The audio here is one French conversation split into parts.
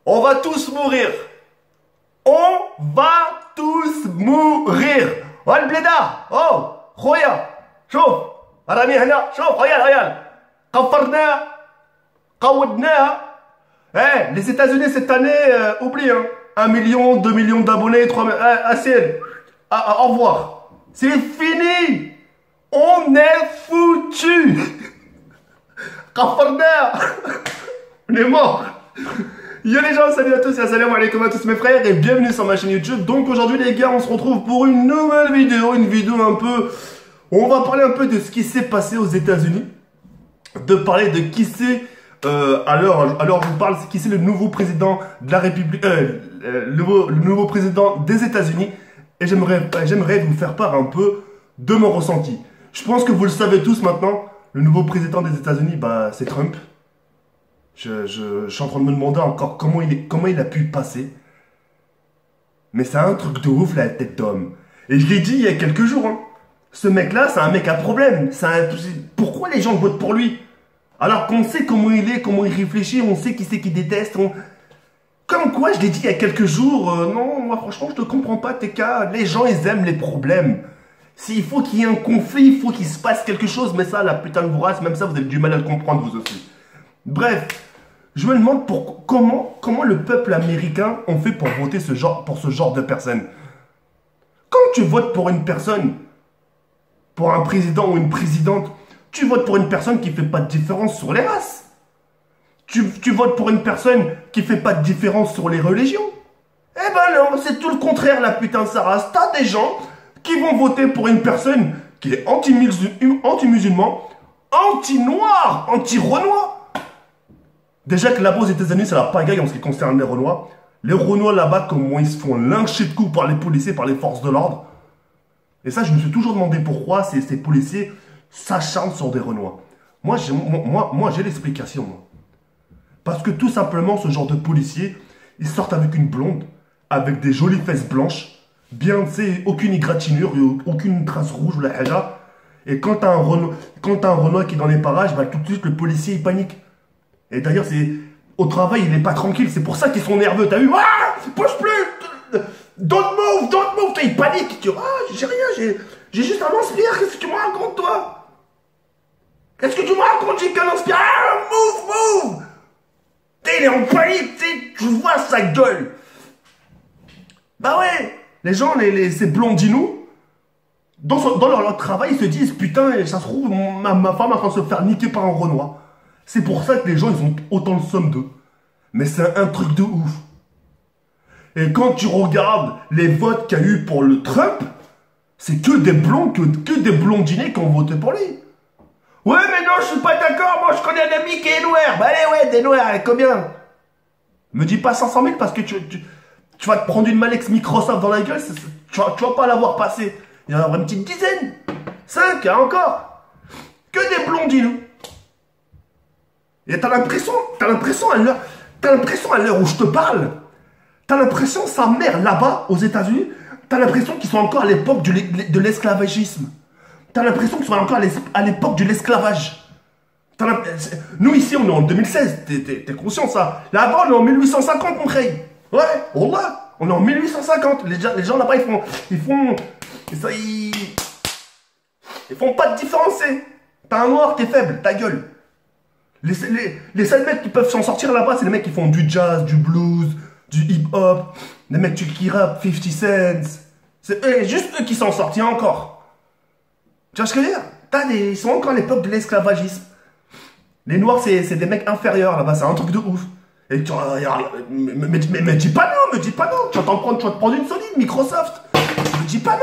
On va tous mourir. On va tous mourir. Oh le blédard. Oh, خويا شوف راني هنا شوف regarde قفرناها قودناها. Eh, les États-Unis cette année, oublie hein. 1 million, 2 millions d'abonnés, 3 millions. Assez. Au revoir. C'est fini. On est foutu. قفرناها. On est mort. Yo les gens, salut à tous et assalamu alaikum à tous mes frères et bienvenue sur ma chaîne YouTube. Donc aujourd'hui les gars, on se retrouve pour une nouvelle vidéo, un peu... On va parler un peu de ce qui s'est passé aux États-Unis, de parler de qui c'est, alors je vous parle, qui c'est le nouveau président de la République, le nouveau président des États-Unis, et j'aimerais vous faire part un peu de mon ressenti. Je pense que vous le savez tous maintenant, le nouveau président des États-Unis, bah c'est Trump. Je suis en train de me demander encore comment il a pu passer. Mais c'est un truc de ouf la tête d'homme. Et je l'ai dit il y a quelques jours. Hein. Ce mec-là, c'est un mec à problème. Pourquoi les gens votent pour lui? Alors qu'on sait comment il est, comment il réfléchit, on sait qui c'est qui déteste. Comme quoi, je l'ai dit il y a quelques jours. Non, moi franchement, je ne comprends pas tes cas. Les gens, ils aiment les problèmes. S'il faut qu'il y ait un conflit, il faut qu'il se passe quelque chose. Mais ça, la putain de bourrasse, même ça, vous avez du mal à le comprendre vous aussi. Bref. Je me demande comment le peuple américain ont fait pour voter pour ce genre de personnes. Quand tu votes pour une personne, pour un président ou une présidente, tu votes pour une personne qui ne fait pas de différence sur les races. Tu votes pour une personne qui ne fait pas de différence sur les religions. Eh ben non, c'est tout le contraire la putain de sa race. T'as des gens qui vont voter pour une personne qui est anti-musulman, anti-noir, anti-renois. Déjà que là-bas aux États-Unis, c'est la pagaille en ce qui concerne les Renois. Les Renois là-bas, comment ils se font lyncher de coups par les policiers, par les forces de l'ordre. Et ça, je me suis toujours demandé pourquoi ces policiers s'acharnent sur des Renois. Moi, j'ai l'explication. Parce que tout simplement, ce genre de policiers, ils sortent avec une blonde, avec des jolies fesses blanches, bien, tu sais, aucune égratignure, aucune trace rouge ou la haja. Et quand t'as un Renois qui est dans les parages, bah, tout de suite, le policier, il panique. Et d'ailleurs, au travail, il n'est pas tranquille. C'est pour ça qu'ils sont nerveux. T'as vu? Ah, bouge plus! Don't move! Il panique. Tu dis, ah, j'ai rien, j'ai juste un lance-pierre. Qu'est-ce que tu me racontes, toi? Qu'est-ce que tu me racontes? J'ai qu'un lance-pierre. Ah, move! Il est en panique, tu vois sa gueule. Bah ouais, les gens, ces blondinous, dans leur travail, ils se disent, putain, ça se trouve, ma femme est en train de se faire niquer par un Renoir. C'est pour ça que les gens, ils ont autant de somme d'eux. Mais c'est un truc de ouf. Et quand tu regardes les votes qu'il y a eu pour le Trump, c'est que des blonds, que des blondinés qui ont voté pour lui. Ouais, mais non, je suis pas d'accord. Moi, je connais un ami qui est noir. Bah allez, ouais, des noirs, combien? Me dis pas 500 000 parce que tu vas te prendre une Malex Microsoft dans la gueule. Tu vas pas l'avoir passé. Il y en aura une petite dizaine. 5, hein, encore. Que des blondinous. Et t'as l'impression à l'heure où je te parle, t'as l'impression, sa mère là-bas, aux États-Unis, t'as l'impression qu'ils sont encore à l'époque de l'esclavagisme. T'as l'impression qu'ils sont encore à l'époque de l'esclavage. Nous ici, on est en 2016, t'es conscient de ça. Là-bas, on est en 1850, mon frère. Ouais, wallah, on est en 1850. Les gens là-bas, ils font pas de différence. T'as un noir, t'es faible, ta gueule. Les seuls mecs qui peuvent s'en sortir là-bas, c'est les mecs qui font du jazz, du blues, du hip-hop, les mecs qui rappent 50 cents. C'est juste eux qui s'en sortent, il y a encore. Tu vois ce que je veux dire? Ils sont encore à l'époque de l'esclavagisme. Les noirs, c'est des mecs inférieurs là-bas, c'est un truc de ouf. Et me dis pas non, Tu vas te prendre une solide, Microsoft. Me dis pas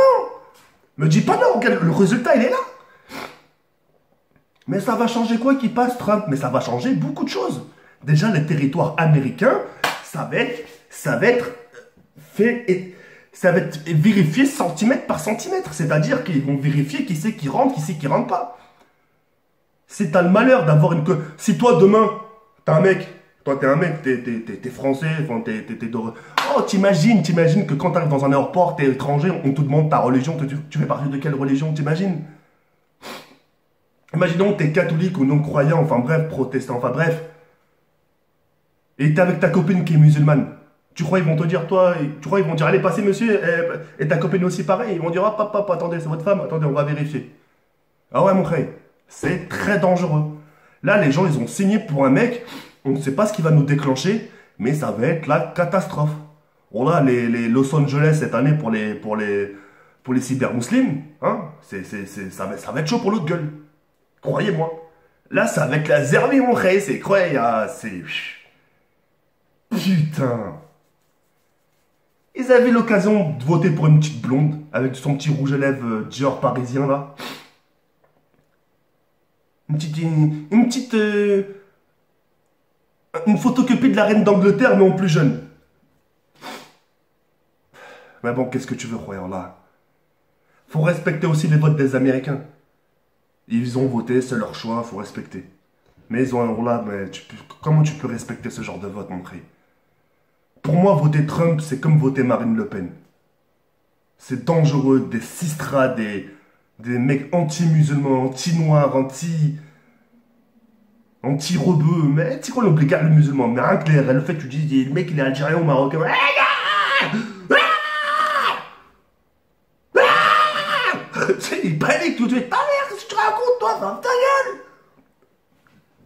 non. Regarde, le résultat, il est là. Mais ça va changer quoi qu'il passe Trump? Mais ça va changer beaucoup de choses. Déjà, les territoires américains, ça va être vérifié centimètre par centimètre. C'est-à-dire qu'ils vont vérifier qui c'est qui rentre pas. Si t'as le malheur d'avoir une... Si toi, demain, t'es un mec, t'es français, enfin, Oh, t'imagines que quand t'arrives dans un aéroport, t'es étranger, on te demande ta religion, tu fais partie de quelle religion, t'imagines? Imaginons que tu es catholique ou non-croyant, enfin bref, protestant, enfin bref. Et t'es avec ta copine qui est musulmane. Tu crois ils vont te dire, toi, tu crois ils vont dire, allez, passez monsieur, et ta copine aussi pareil. Ils vont dire, ah, papa, attendez, c'est votre femme, attendez, on va vérifier. Ah ouais, mon frère, c'est très dangereux. Là, les gens, ils ont signé pour un mec, on ne sait pas ce qui va nous déclencher, mais ça va être la catastrophe. Bon là, les Los Angeles cette année pour les cyber-musulmans, hein, ça va être chaud pour l'autre gueule. Croyez-moi. Là, ça va être la zermie, mon frère, c'est croyable, c'est... Putain. Ils avaient l'occasion de voter pour une petite blonde, avec son petit rouge à lèvres Dior parisien, là. Une photocopie de la reine d'Angleterre, mais en plus jeune. Mais bon, qu'est-ce que tu veux, croyant là? Faut respecter aussi les votes des Américains. Ils ont voté, c'est leur choix, faut respecter. Mais ils ont un rôle là, mais comment tu peux respecter ce genre de vote, mon frère? Pour moi, voter Trump, c'est comme voter Marine Le Pen. C'est dangereux, des sistras, des mecs anti-musulmans, anti-noirs, anti-rebeux. Mais tu sais qu'on oublie le musulman. Mais rien que le fait que tu dis, le mec il est algérien ou marocain. Il panique tout de suite. Ta mère, qu'est-ce que tu racontes, toi? Ferme ta gueule!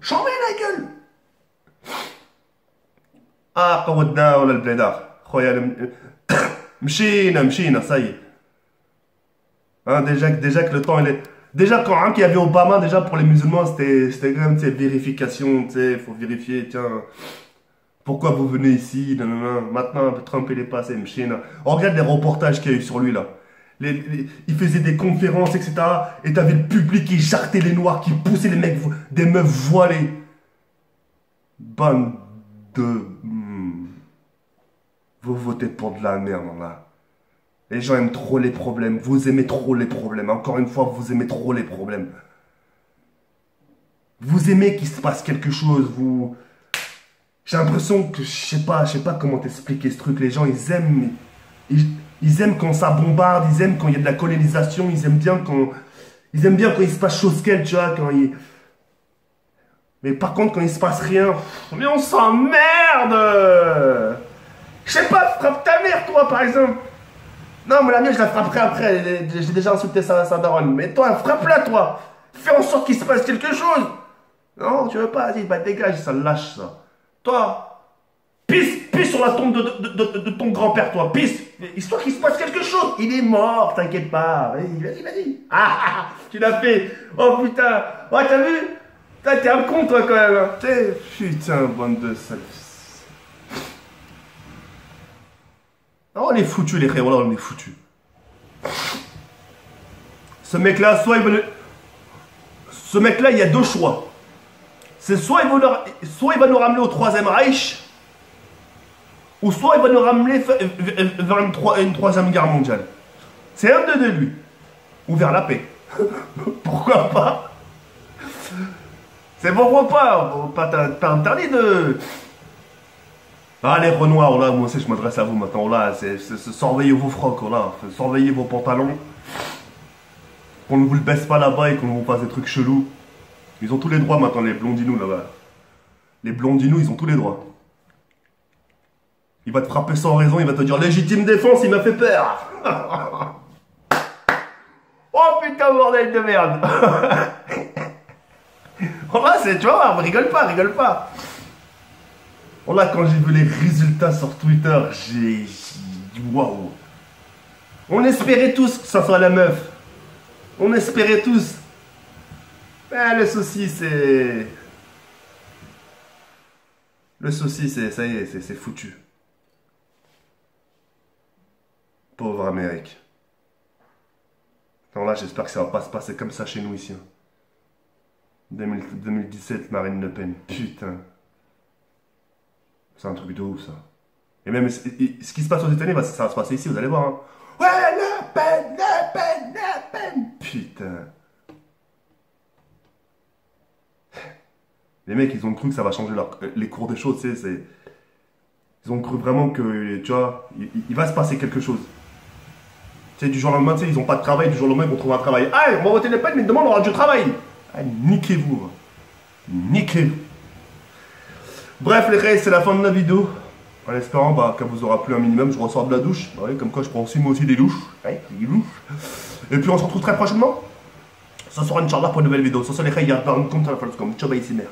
J'en mets la gueule! Ah, قودنا ولا البلادار خويا مشينا ça y est. Hein, déjà que le temps il est déjà quand hein, qu'il y avait Obama déjà pour les musulmans c'était quand même vérification, tu sais, faut vérifier, tiens, pourquoi vous venez ici, nanana. Maintenant Trump il est passé mchina. On regarde les reportages qu'il y a eu sur lui là. Il faisait des conférences, etc. Et t'avais le public qui jartait les noirs, qui poussait les mecs, des meufs voilées. Bande de... Vous votez pour de la merde, là. Les gens aiment trop les problèmes. Vous aimez trop les problèmes. Encore une fois, vous aimez trop les problèmes. Vous aimez qu'il se passe quelque chose. J'ai l'impression que... Je sais pas comment t'expliquer ce truc. Les gens, ils aiment... Ils aiment quand ça bombarde, ils aiment quand il y a de la colonisation, ils aiment bien quand il se passe chose qu'elle, tu vois, Mais par contre, quand il se passe rien, mais on s'emmerde. Je sais pas, frappe ta mère, toi, par exemple. Non, mais la mienne, je la frapperai après, j'ai déjà insulté sa daronne. Mais toi, frappe-la, toi. Fais en sorte qu'il se passe quelque chose. Non, tu veux pas, vas-y, bah dégage, ça lâche, ça. Toi... Pisse sur la tombe de ton grand-père, toi. Pisse. Histoire qu'il se passe quelque chose. Il est mort, t'inquiète pas. Vas-y. Ah, tu l'as fait. Oh, putain. Oh, t'as vu? T'es un con, toi, quand même. Putain, bande de sales. Oh, on est foutus, les frères. Là, on est foutus. Ce mec-là, Ce mec-là, il y a deux choix. C'est soit il va nous ramener au Troisième Reich, ou soit il va nous ramener vers une troisième guerre mondiale. C'est un de lui. Ou vers la paix. Pourquoi pas? C'est pourquoi pas. Pas interdit de... Ah, les Renoirs, là, moi aussi je m'adresse à vous maintenant. Là, surveillez vos frocs, là. Surveillez vos pantalons. Qu'on ne vous le baisse pas là-bas et qu'on vous fasse des trucs chelous. Ils ont tous les droits maintenant, les blondinous, là-bas. Les blondinous, ils ont tous les droits. Il va te frapper sans raison, il va te dire légitime défense, il m'a fait peur. Oh putain, bordel de merde. Oh là, tu vois, rigole pas. Oh là, quand j'ai vu les résultats sur Twitter, j'ai dit waouh. On espérait tous que ça soit la meuf. On espérait tous. Mais le souci, c'est... ça y est, c'est foutu. Pauvre Amérique. Non, là, j'espère que ça va pas se passer comme ça chez nous ici. 2017, Marine Le Pen. Putain. C'est un truc de ouf, ça. Et même, ce qui se passe aux États-Unis, ça va se passer ici, vous allez voir. Hein. Ouais, Le Pen. Putain. Les mecs, ils ont cru que ça va changer les cours des choses, tu sais. Ils ont cru vraiment que, tu vois, il va se passer quelque chose. Tu sais, du jour au lendemain, tu sais, ils n'ont pas de travail, du jour au lendemain, ils vont trouver un travail. Ah, on va voter Le Pen, mais demain, on aura du travail. Ah, niquez-vous. Niquez-vous. Bref les frères, c'est la fin de la vidéo. En espérant qu'elle vous aura plu un minimum, je ressors de la douche. Ouais, comme quoi je prends aussi moi aussi des douches. Ouais, des douches. Et puis on se retrouve très prochainement. Ce soir, Inch'Allah, pour une nouvelle vidéo. Sur ce les frères, il y a un compte à la fin de comme. Ciao, bye, c'est mère.